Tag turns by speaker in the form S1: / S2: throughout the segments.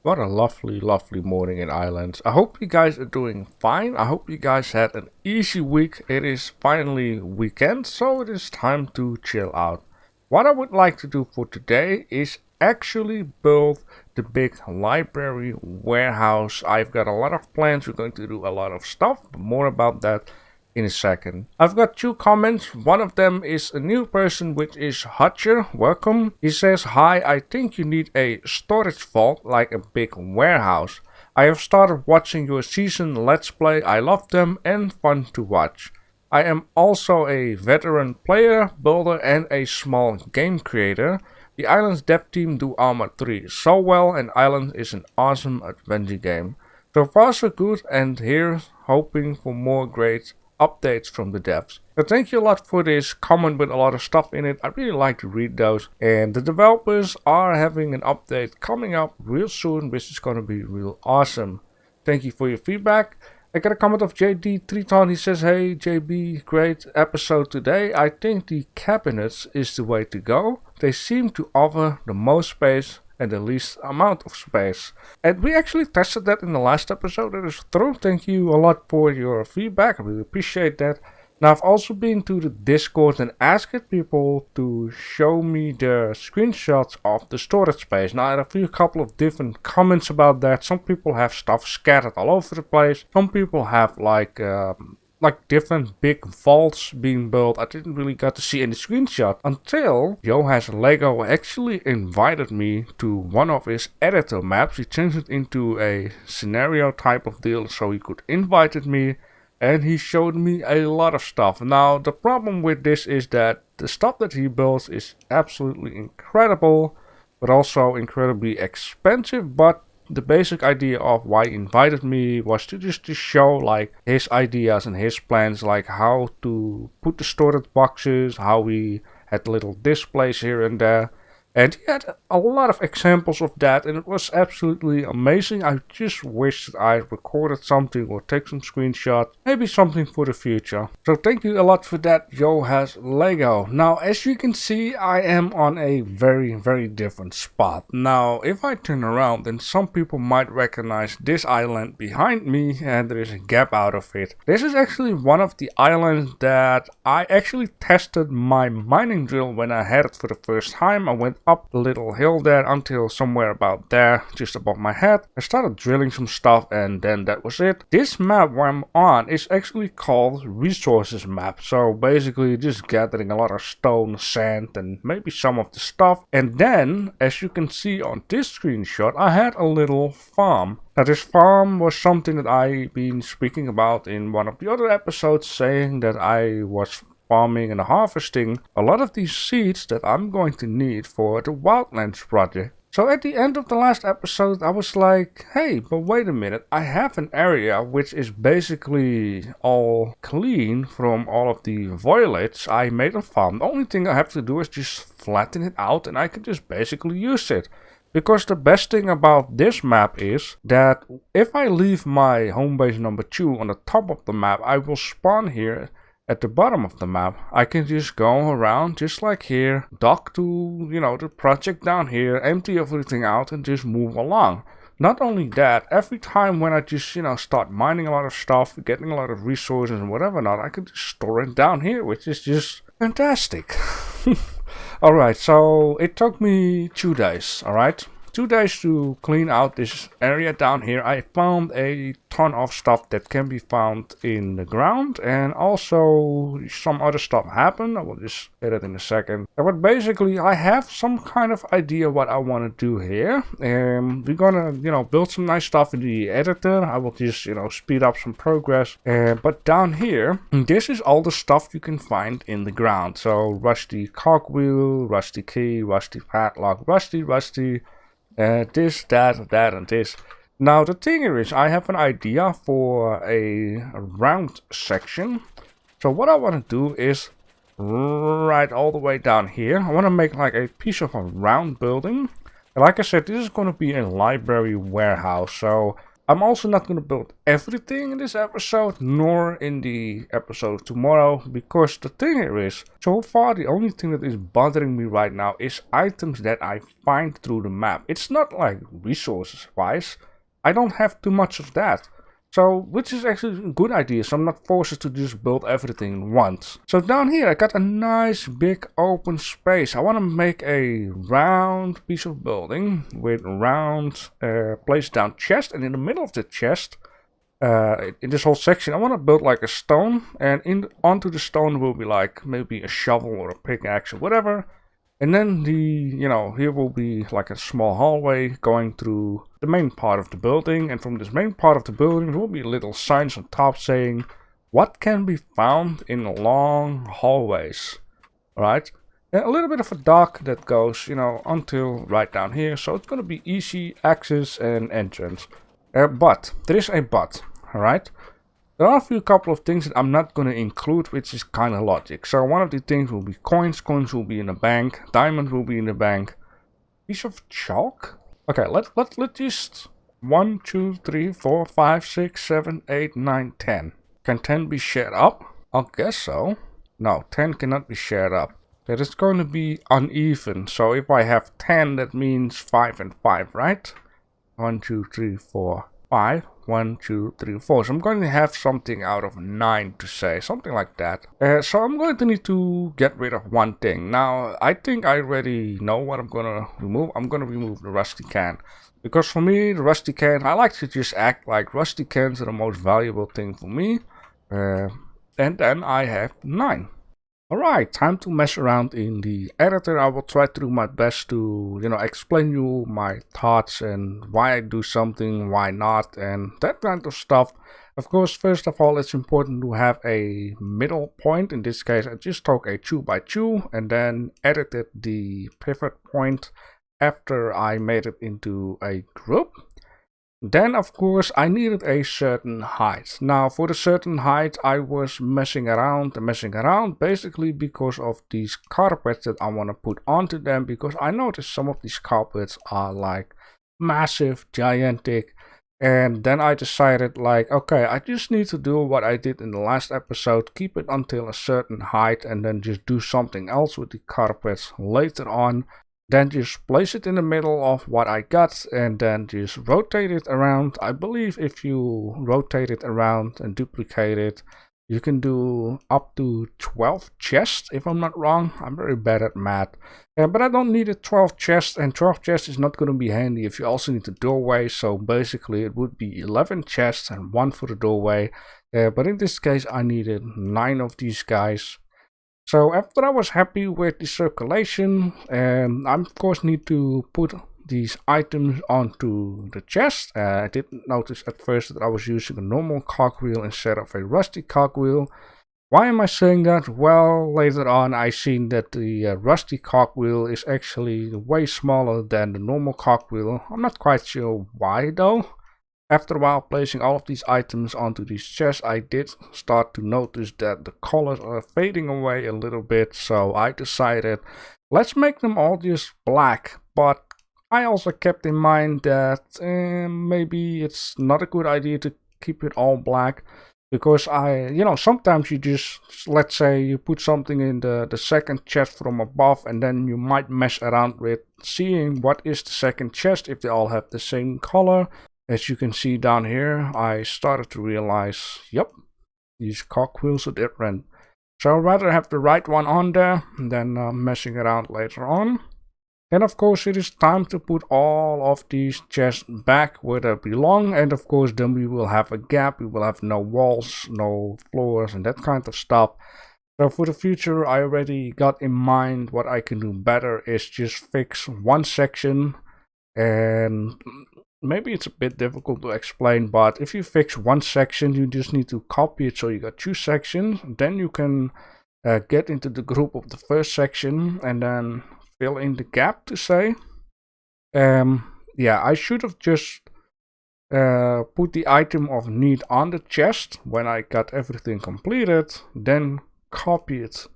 S1: What a lovely, lovely morning in Ylands. I hope you guys are doing fine. I hope you guys had an easy week. It is finally weekend, so it is time to chill out. What I would like to do for today is actually build the big library warehouse. I've got a lot of plans. We're going to do a lot of stuff, but more about that in a second. I've got two comments. One of them is a new person, which is Hutcher. Welcome. He says, "Hi, I think you need a storage vault like a big warehouse. I have started watching your season Let's Play. I love them and fun to watch. I am also a veteran player, builder and a small game creator. The Ylands dev team do Arma 3 so well, and Ylands is an awesome adventure game. So far so good, and here's hoping for more great updates from the devs." So thank you a lot for this comment with a lot of stuff in it. I really like to read those, and the developers are having an update coming up real soon, which is going to be real awesome. Thank you for your feedback. I got a comment of JD Triton. He says, "Hey JB, great episode today. I think the cabinets is the way to go. They seem to offer the most space and the least amount of space." And we actually tested that in the last episode. That is true. Thank you a lot for your feedback. I really appreciate that. Now, I've also been to the Discord and asked people to show me the screenshots of the storage space. Now, I had a couple of different comments about that. Some people have stuff scattered all over the place. Some people have like different big vaults being built. I didn't really get to see any screenshot until Joe has Lego actually invited me to one of his editor maps. He changed it into a scenario type of deal, so he could invite me, and he showed me a lot of stuff. Now, the problem with this is that the stuff that he builds is absolutely incredible, but also incredibly expensive. But the basic idea of why he invited me was to just to show like his ideas and his plans, like how to put the storage boxes, how we had little displays here and there. And he had a lot of examples of that, and it was absolutely amazing. I just wish that I recorded something or take some screenshots, maybe something for the future. So thank you a lot for that, Joe has Lego. Now, as you can see, I am on a very, very different spot. Now, if I turn around, then some people might recognize this island behind me, and there is a gap out of it. This is actually one of the islands that I actually tested my mining drill when I had it for the first time. I went up a little hill there until somewhere about there, just above my head. I started drilling some stuff, and then that was it. This map where I'm on is actually called Resources Map. So basically just gathering a lot of stone, sand, and maybe some of the stuff. And then, as you can see on this screenshot, I had a little farm. Now, this farm was something that I've been speaking about in one of the other episodes, saying that I was farming and harvesting a lot of these seeds that I'm going to need for the Wildlands project. So at the end of the last episode, I was like, hey, but wait a minute, I have an area which is basically all clean from all of the foliage. I made a farm. The only thing I have to do is just flatten it out, and I can just basically use it. Because the best thing about this map is that if I leave my home base number 2 on the top of the map, I will spawn here at the bottom of the map. I can just go around just like here, dock to, the project down here, empty everything out and just move along. Not only that, every time when I just, start mining a lot of stuff, getting a lot of resources and whatever not, I can just store it down here, which is just fantastic. Alright, so it took me 2 days, alright? 2 days to clean out this area down here. I found a ton of stuff that can be found in the ground, and also some other stuff happened. I will just get it in a second. But basically, I have some kind of idea what I want to do here. And we're gonna, build some nice stuff in the editor. I will just, speed up some progress. But down here, this is all the stuff you can find in the ground. So rusty cogwheel, rusty key, rusty padlock, rusty. This, that, and this. Now the thing is, I have an idea for a round section. So what I want to do is right all the way down here. I want to make like a piece of a round building. And like I said, this is going to be a library warehouse. So I'm also not going to build everything in this episode, nor in the episode tomorrow, because the thing here is, so far the only thing that is bothering me right now is items that I find through the map. It's not like resources wise, I don't have too much of that. So, which is actually a good idea, so I'm not forced to just build everything once. So down here I got a nice big open space. I want to make a round piece of building with round place down chest, and in the middle of the chest, in this whole section, I want to build like a stone, and onto the stone will be like maybe a shovel or a pickaxe or whatever. And then here will be like a small hallway going through the main part of the building. And from this main part of the building, there will be little signs on top saying what can be found in long hallways. Alright? And a little bit of a dock that goes, until right down here. So it's going to be easy access and entrance. But, there is a but. Alright? There are a couple of things that I'm not going to include, which is kind of logic. So one of the things will be coins. Coins will be in the bank. Diamonds will be in the bank. Piece of chalk? Okay, let's just 1, 2, 3, 4, 5, 6, 7, 8, 9, 10. Can 10 be shared up? I guess so. No, 10 cannot be shared up. That is going to be uneven. So if I have 10, that means 5 and 5, right? 1, 2, 3, 4, 5. 1, 2, 3, 4. So I'm going to have something out of 9 to say, something like that. So I'm going to need to get rid of one thing. Now, I think I already know what I'm going to remove. I'm going to remove the rusty can. Because for me, the rusty can, I like to just act like rusty cans are the most valuable thing for me. And then I have 9. Alright, time to mess around in the editor. I will try to do my best to, explain you my thoughts and why I do something, why not, and that kind of stuff. Of course, first of all, it's important to have a middle point. In this case, I just took a 2x2 and then edited the pivot point after I made it into a group. Then, of course, I needed a certain height. Now, for the certain height, I was messing around, basically because of these carpets that I want to put onto them, because I noticed some of these carpets are like massive, gigantic, and then I decided like, okay, I just need to do what I did in the last episode, keep it until a certain height, and then just do something else with the carpets later on. Then just place it in the middle of what I got and then just rotate it around. I believe if you rotate it around and duplicate it, you can do up to 12 chests, if I'm not wrong. I'm very bad at math. But I don't need a 12 chests, and 12 chests is not going to be handy if you also need the doorway. So basically it would be 11 chests and 1 for the doorway. But in this case I needed 9 of these guys. So after I was happy with the circulation, I of course need to put these items onto the chest. I didn't notice at first that I was using a normal cogwheel instead of a rusty cogwheel. Why am I saying that? Well, later on I seen that the rusty cogwheel is actually way smaller than the normal cogwheel. I'm not quite sure why though. After a while placing all of these items onto these chests, I did start to notice that the colors are fading away a little bit. So I decided, let's make them all just black. But I also kept in mind that maybe it's not a good idea to keep it all black. Because sometimes you just, let's say you put something in the second chest from above, and then you might mess around with seeing what is the second chest if they all have the same color. As you can see down here, I started to realize, yep, these cogwheels are different. So I'd rather have the right one on there than messing around later on. And of course it is time to put all of these chests back where they belong. And of course then we will have a gap, we will have no walls, no floors and that kind of stuff. So for the future I already got in mind what I can do better is just fix one section. And maybe it's a bit difficult to explain, but if you fix one section, you just need to copy it so you got 2 sections. Then you can get into the group of the first section and then fill in the gap to say. Yeah, I should have just put the item of need on the chest when I got everything completed, then copy it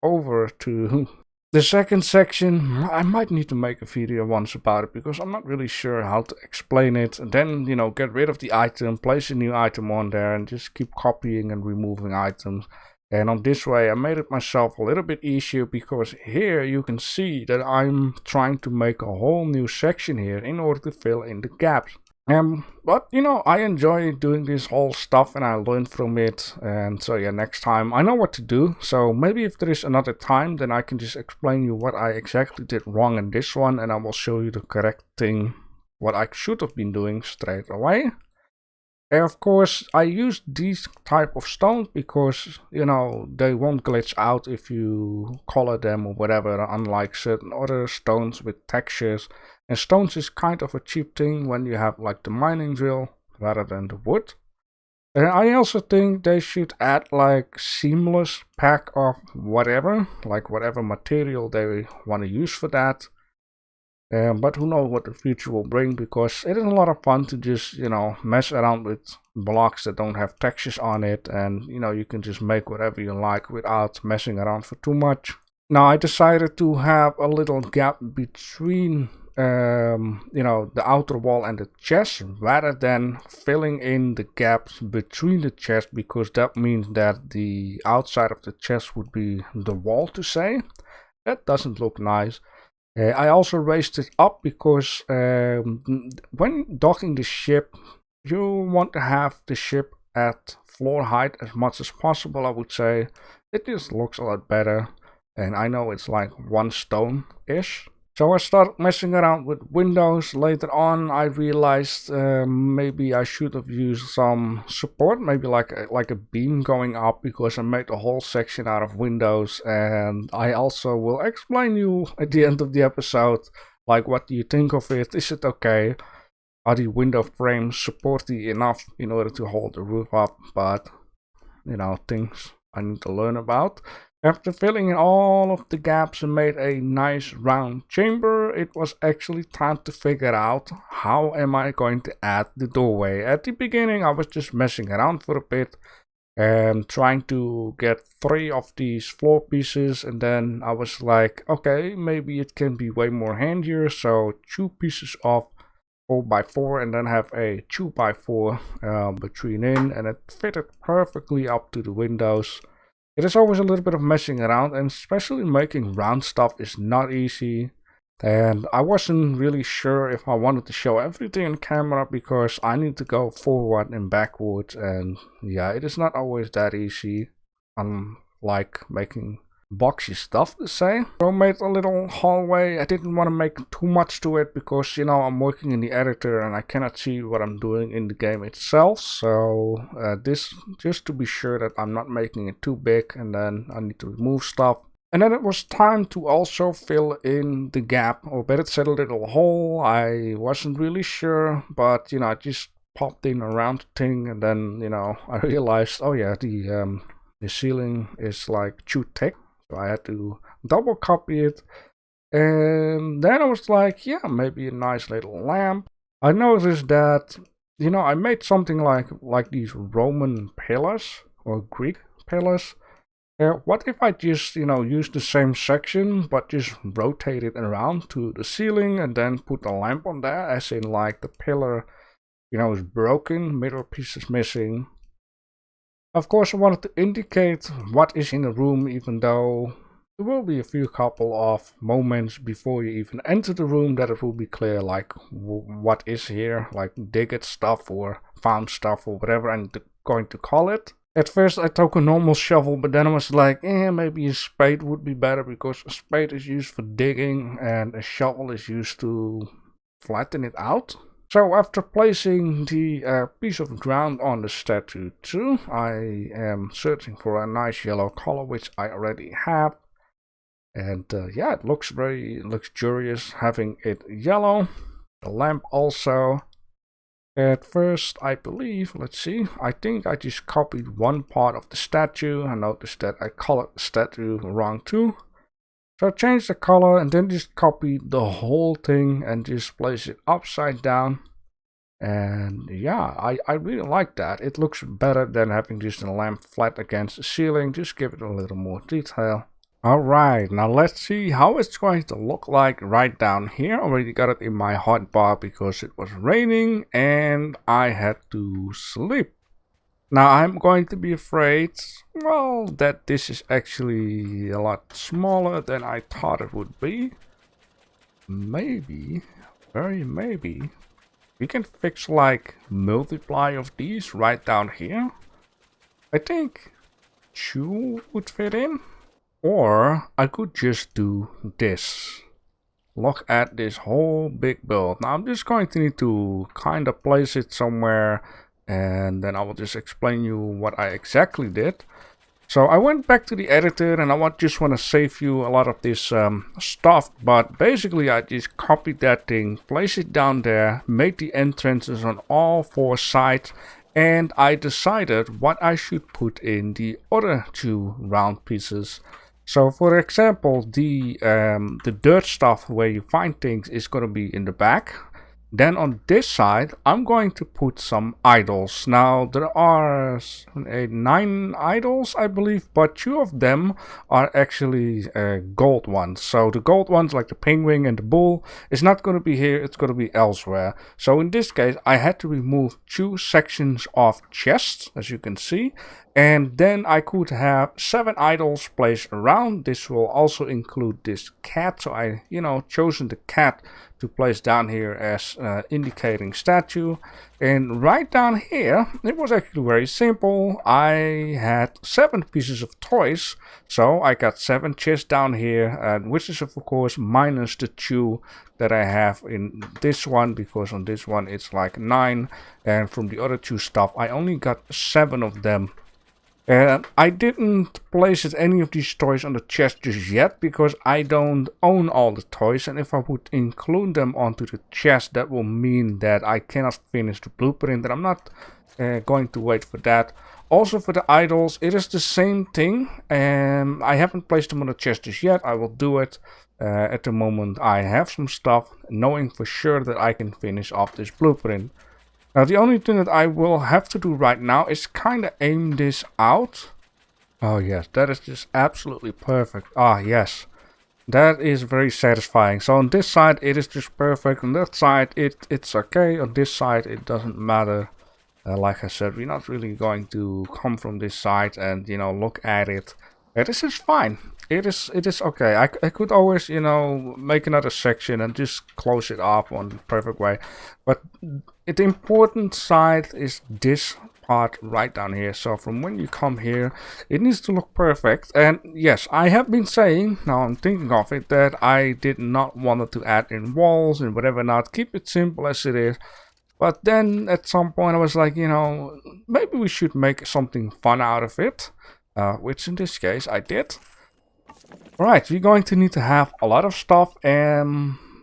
S1: over to The second section, I might need to make a video once about it because I'm not really sure how to explain it. And then, you know, get rid of the item, place a new item on there, and just keep copying and removing items. And on this way, I made it myself a little bit easier because here you can see that I'm trying to make a whole new section here in order to fill in the gaps. But you know, I enjoy doing this whole stuff and I learned from it. And so yeah, next time I know what to do. So maybe if there is another time, then I can just explain you what I exactly did wrong in this one, and I will show you the correct thing, what I should have been doing straight away. And of course, I use these type of stones because, you know, they won't glitch out if you color them or whatever, unlike certain other stones with textures. And stones is kind of a cheap thing when you have like the mining drill rather than the wood. And I also think they should add like seamless pack of whatever, like whatever material they want to use for that. But who knows what the future will bring, because it is a lot of fun to just, you know, mess around with blocks that don't have textures on it, and you know, you can just make whatever you like without messing around for too much. Now I decided to have a little gap between you know, the outer wall and the chest, rather than filling in the gaps between the chest, because that means that the outside of the chest would be the wall, to say. That doesn't look nice. I also raised it up because when docking the ship, you want to have the ship at floor height as much as possible, I would say. It just looks a lot better, and I know it's like one stone-ish. So I started messing around with windows. Later on, I realized maybe I should have used some support, maybe like a beam going up, because I made a whole section out of windows. And I also will explain you at the end of the episode, like, what do you think of it? Is it okay? Are the window frames supporty enough in order to hold the roof up? But, you know, things I need to learn about. After filling in all of the gaps and made a nice round chamber, it was actually time to figure out how am I going to add the doorway. At the beginning I was just messing around for a bit and trying to get 3 of these floor pieces, and then I was like, okay, maybe it can be way more handier, so 2 pieces of 4x4 and then have a 2x4 between in, and it fitted perfectly up to the windows. It is always a little bit of messing around, and especially making round stuff is not easy. And I wasn't really sure if I wanted to show everything on camera, because I need to go forward and backwards, and yeah, it is not always that easy, unlike making boxy stuff, to say. So I made a little hallway. I didn't want to make too much to it because, you know, I'm working in the editor and I cannot see what I'm doing in the game itself. So this, just to be sure that I'm not making it too big, and then I need to remove stuff. And then it was time to also fill in the gap, or better said, a little hole. I wasn't really sure, but, you know, I just popped in a round thing, and then, you know, I realized, oh yeah, the ceiling is like too thick. So I had to double copy it, and then I was like, yeah, maybe a nice little lamp. I noticed that, you know, I made something like these Roman pillars or Greek pillars. What if I just, you know, use the same section but just rotate it around to the ceiling and then put a lamp on there, as in like the pillar, you know, is broken, middle piece is missing. Of course, I wanted to indicate what is in the room, even though there will be a few couple of moments before you even enter the room that it will be clear, like what is here, like digged stuff or found stuff or whatever I'm going to call it. At first I took a normal shovel, but then I was like, maybe a spade would be better, because a spade is used for digging and a shovel is used to flatten it out. So after placing the piece of ground on the statue too, I am searching for a nice yellow color, which I already have. And yeah, it looks very luxurious having it yellow. The lamp also. At first, I believe, let's see, I think I just copied one part of the statue. I noticed that I colored the statue wrong too. So I changed the color and then just copied the whole thing and just place it upside down. And yeah, I really like that. It looks better than having just a lamp flat against the ceiling. Just give it a little more detail. Alright, now let's see how it's going to look like right down here. I already got it in my hotbar because it was raining and I had to sleep. Now I'm going to be afraid, well, that this is actually a lot smaller than I thought it would be. Maybe, very maybe, we can fix like multiply of these right down here. I think 2 would fit in. Or I could just do this. Look at this whole big build. Now I'm just going to need to kind of place it somewhere, and then I will just explain you what I exactly did. So I went back to the editor and I just want to save you a lot of this stuff, but basically I just copied that thing, place it down there, made the entrances on all 4 sides, and I decided what I should put in the other 2 round pieces. So for example, the dirt stuff where you find things is going to be in the back. Then on this side, I'm going to put some idols. Now there are 9 idols, I believe, but 2 of them are actually gold ones. So the gold ones, like the penguin and the bull, is not going to be here, it's going to be elsewhere. So in this case, I had to remove 2 sections of chests, as you can see. And then I could have 7 idols placed around. This will also include this cat. So I, chosen the cat to place down here as indicating statue. And right down here, it was actually very simple. I had 7 pieces of toys. So I got 7 chests down here, which is of course minus the 2 that I have in this one, because on this one it's like 9. And from the other 2 stuff, I only got 7 of them. I didn't place any of these toys on the chest just yet because I don't own all the toys, and if I would include them onto the chest, that will mean that I cannot finish the blueprint, and I'm not going to wait for that. Also for the idols, it is the same thing, and I haven't placed them on the chest just yet. I will do it at the moment I have some stuff, knowing for sure that I can finish off this blueprint. Now the only thing that I will have to do right now is kind of aim this out. Oh yes, that is just absolutely perfect. Ah yes, that is very satisfying. So on this side it is just perfect, on that side it's okay, on this side it doesn't matter. Like I said, we're not really going to come from this side and look at it. This is fine. It is okay. I could always make another section and just close it off on the perfect way, but the important side is this part right down here. So from when you come here, it needs to look perfect. And yes, I have been saying, now I'm thinking of it, that I did not want to add in walls and whatever not. Keep it simple as it is. But then at some point I was like, maybe we should make something fun out of it. Which in this case I did. Right, we're going to need to have a lot of stuff,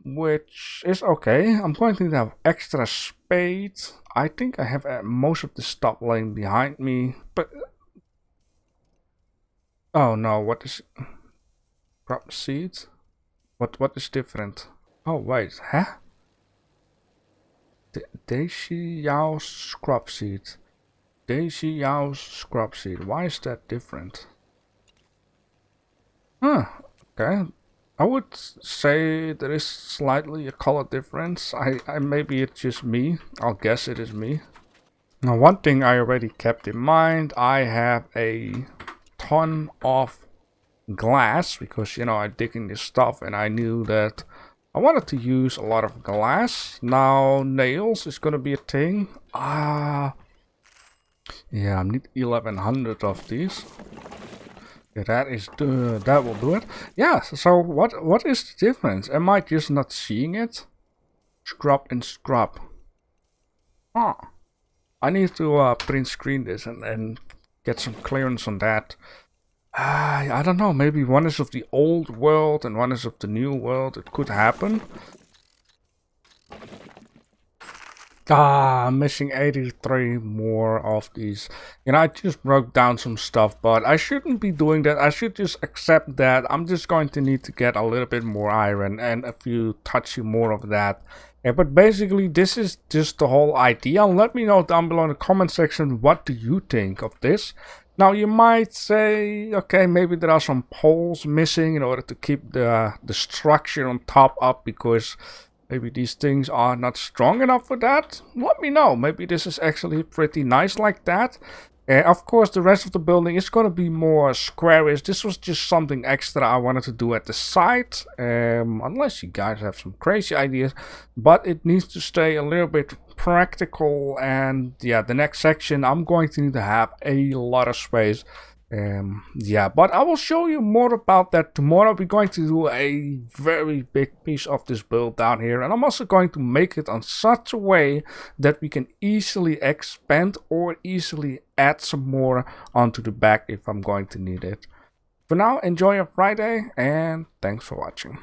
S1: which is okay. I'm going to need to have extra spades. I think I have most of the stuff laying behind me, but oh no, what is crop seeds? What is different? Oh wait, huh? Daisy Yao's scrub seed. Daisy Yao's scrub seed. Why is that different? Huh, okay. I would say there is slightly a color difference. Maybe it's just me. I'll guess it is me. Now one thing I already kept in mind, I have a ton of glass because I dig in this stuff and I knew that I wanted to use a lot of glass. Now nails is gonna be a thing. Yeah, I need 1100 of these. Yeah, that will do it. Yeah, so what is the difference? Am I just not seeing it? Scrub and scrub. Ah, I need to print screen this and get some clearance on that. I don't know, maybe one is of the old world and one is of the new world. It could happen. I'm missing 83 more of these. I just broke down some stuff, but I shouldn't be doing that. I should just accept that I'm just going to need to get a little bit more iron and a few touchy more of that. Yeah, but basically, this is just the whole idea. Let me know down below in the comment section, what do you think of this? Now, you might say, okay, maybe there are some poles missing in order to keep the structure on top up, because maybe these things are not strong enough for that. Let me know. Maybe this is actually pretty nice like that. Of course, the rest of the building is going to be more squarish. This was just something extra I wanted to do at the side. Unless you guys have some crazy ideas. But it needs to stay a little bit practical. And yeah, the next section, I'm going to need to have a lot of space. Yeah, but I will show you more about that tomorrow. We're going to do a very big piece of this build down here, and I'm also going to make it on such a way that we can easily expand or easily add some more onto the back if I'm going to need it. For now, enjoy your Friday, and thanks for watching.